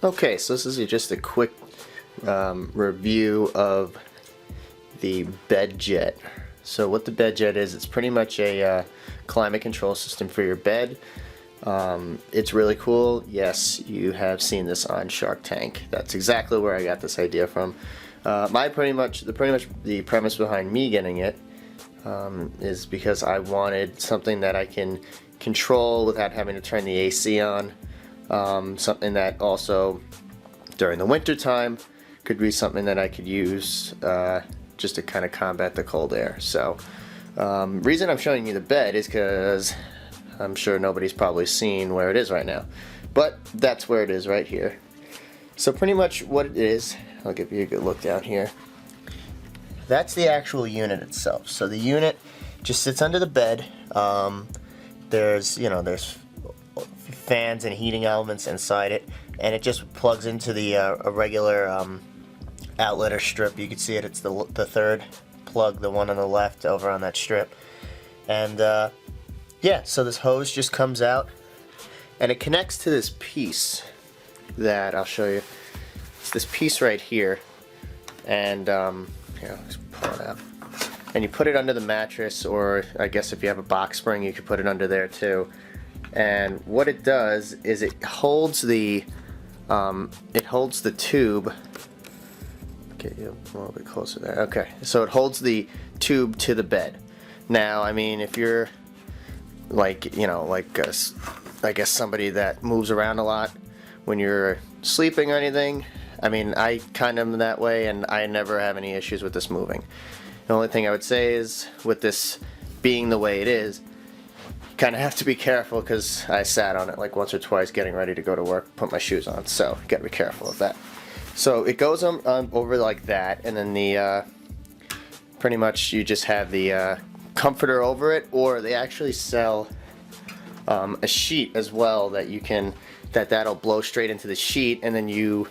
Okay, so this is just a quick review of the BedJet. So what the BedJet is, it's pretty much a climate control system for your bed. It's really cool. Yes, you have seen this on Shark Tank. That's exactly where I got this idea from. The premise behind me getting it is because I wanted something that I can control without having to turn the AC on. Something that also during the winter time could be something that I could use just to kind of combat the cold air. So reason I'm showing you the bed is because I'm sure nobody's probably seen where it is right now, but that's where it is right here. So pretty much what it is, I'll give you a good look down here. That's the actual unit itself. So the unit just sits under the bed. There's fans and heating elements inside it, and it just plugs into the a regular outlet or strip. You can see it. It's the third plug, the one on the left over on that strip. And yeah, so this hose just comes out, and it connects to this piece that I'll show you. It's this piece right here, and here, let's pull it out. And you put it under the mattress, or I guess if you have a box spring, you could put it under there too. And what it does is it holds the tube. Get you a little bit closer there. Okay, so it holds the tube to the bed. Now, I mean, if you're like, I guess somebody that moves around a lot when you're sleeping or anything, I mean, I kind of am that way, and I never have any issues with this moving. The only thing I would say is, with this being the way it is, you kind of have to be careful, because I sat on it like once or twice getting ready to go to work, put my shoes on, so you got to be careful of that. So it goes over like that, and then the pretty much you just have the comforter over it, or they actually sell a sheet as well that you can that'll blow straight into the sheet, and then you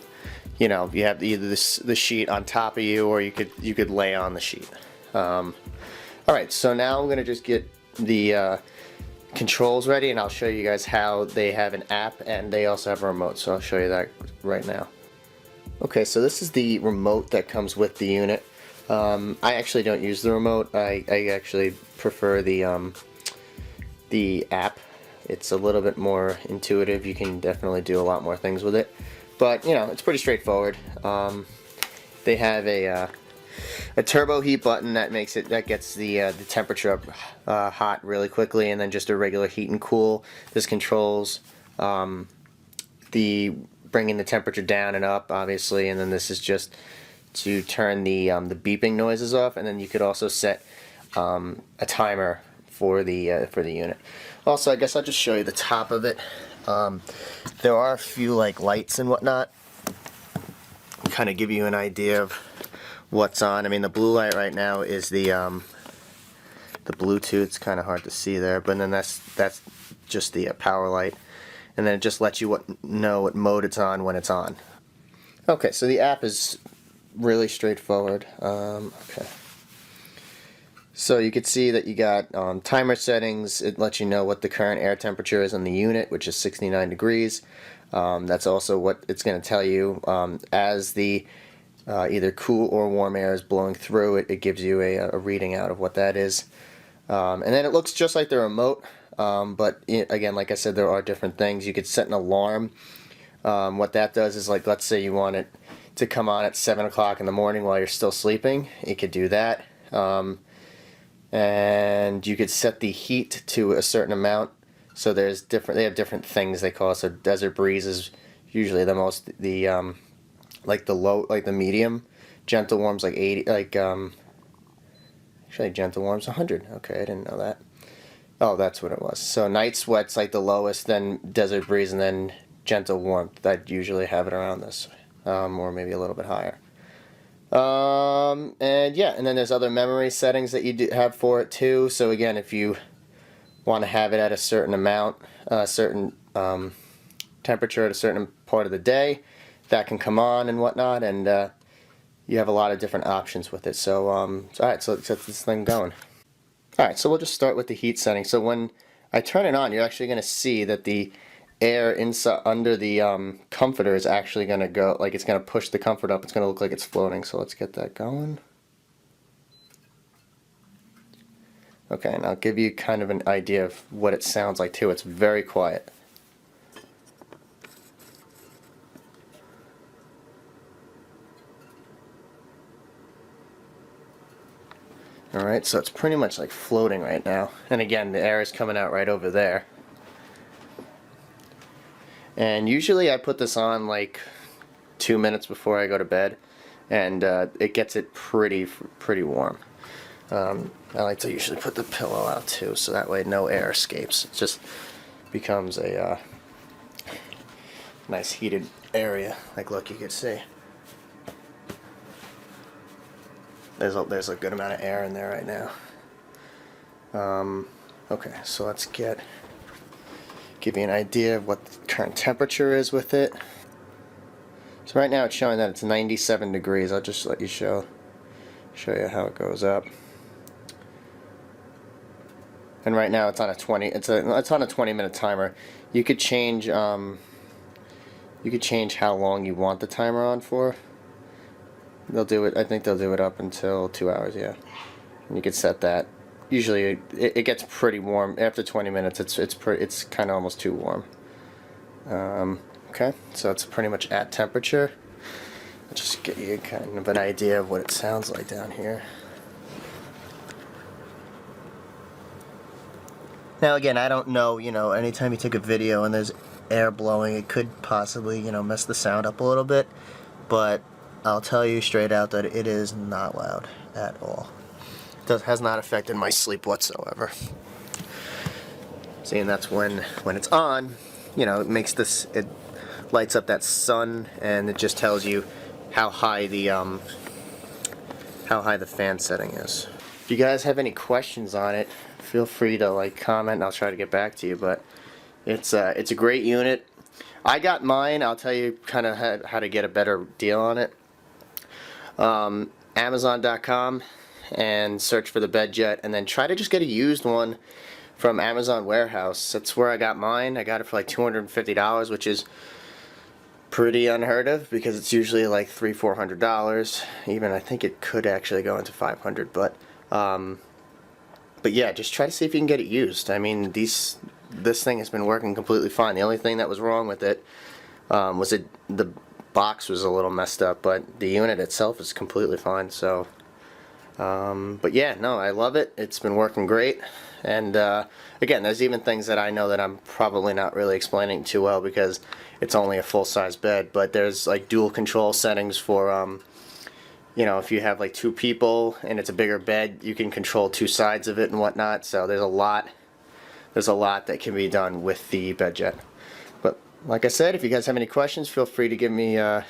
have either the sheet on top of you, or you could lay on the sheet. Alright, so now I'm gonna just get the controls ready, and I'll show you guys how they have an app, and they also have a remote, so I'll show you that right now. Okay, so this is the remote that comes with the unit. I actually don't use the remote. I actually prefer the app. It's a little bit more intuitive. You can definitely do a lot more things with it, but it's pretty straightforward. They have a turbo heat button that gets the temperature up hot really quickly, and then just a regular heat and cool. This controls the bringing the temperature down and up, obviously, and then this is just to turn the beeping noises off, and then you could also set a timer for the unit. Also, I guess I'll just show you the top of it. There are a few like lights and whatnot, kind of give you an idea of what's on. I mean, the blue light right now is the Bluetooth. It's kind of hard to see there, but then that's just the power light, and then it just lets you know what mode it's on when it's on. Okay, so the app is really straightforward. Okay. So you can see that you got timer settings. It lets you know what the current air temperature is on the unit, which is 69 degrees. That's also what it's going to tell you as the either cool or warm air is blowing through it. It gives you a reading out of what that is. And then it looks just like the remote, but again, like I said, there are different things. You could set an alarm. What that does is, like, let's say you want it to come on at 7 o'clock in the morning while you're still sleeping. It could do that. And you could set the heat to a certain amount. So they have different things they call it. So desert breeze is usually the most, like the medium. Gentle warm's like 80, actually gentle warm's 100. Okay, I didn't know that. Oh, that's what it was. So night sweat's like the lowest, then desert breeze, and then gentle warmth. I'd usually have it around this, or maybe a little bit higher. And yeah, and then there's other memory settings that you have for it too. So again, if you want to have it at a certain amount, certain temperature at a certain part of the day, that can come on and whatnot, and you have a lot of different options with it. So, alright, so let's get this thing going. Alright, so we'll just start with the heat setting. So when I turn it on, you're actually going to see that the air inside under the comforter is actually going to go, like it's going to push the comfort up. It's going to look like it's floating. So let's get that going. Okay, and I'll give you kind of an idea of what it sounds like too. It's very quiet. Alright, so it's pretty much like floating right now. And again, the air is coming out right over there. And usually I put this on like 2 minutes before I go to bed, and it gets it pretty warm. I like to usually put the pillow out too, so that way no air escapes. It just becomes a nice heated area. Like, look, you can see there's a good amount of air in there right now. Okay, so let's give you an idea of what the current temperature is with it. So right now it's showing that it's 97 degrees. I'll just let you show you how it goes up. And right now it's on a 20-minute timer. You could change how long you want the timer on for. They'll do it. I think they'll do it up until 2 hours. Yeah, and you could set that. Usually it gets pretty warm after 20 minutes. It's kind of almost too warm. Okay, so it's pretty much at temperature. I'll just get you kind of an idea of what it sounds like down here. Now again, I don't know, anytime you take a video and there's air blowing, it could possibly, mess the sound up a little bit, but I'll tell you straight out that it is not loud at all. It has not affected my sleep whatsoever. See, and that's when it's on, it makes it lights up that sun, and it just tells you how high the fan setting is. If you guys have any questions on it, feel free to comment, and I'll try to get back to you. But it's a great unit. I got mine. I'll tell you kind of how to get a better deal on it. Amazon.com, and search for the BedJet, and then try to just get a used one from Amazon Warehouse. That's where I got mine. I got it for like $250, which is pretty unheard of because it's usually like $300-400. Even I think it could actually go into $500, but yeah, just try to see if you can get it used. I mean, this thing has been working completely fine. The only thing that was wrong with it was the box was a little messed up, but the unit itself is completely fine. So but yeah, no, I love it. It's been working great. And again, there's even things that I know that I'm probably not really explaining too well because it's only a full-size bed, but there's like dual control settings for if you have like 2 people and it's a bigger bed, you can control 2 sides of it and whatnot. So there's a lot that can be done with the BedJet. But like I said, if you guys have any questions, feel free to give me a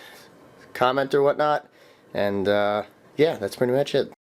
comment or whatnot. And yeah, that's pretty much it.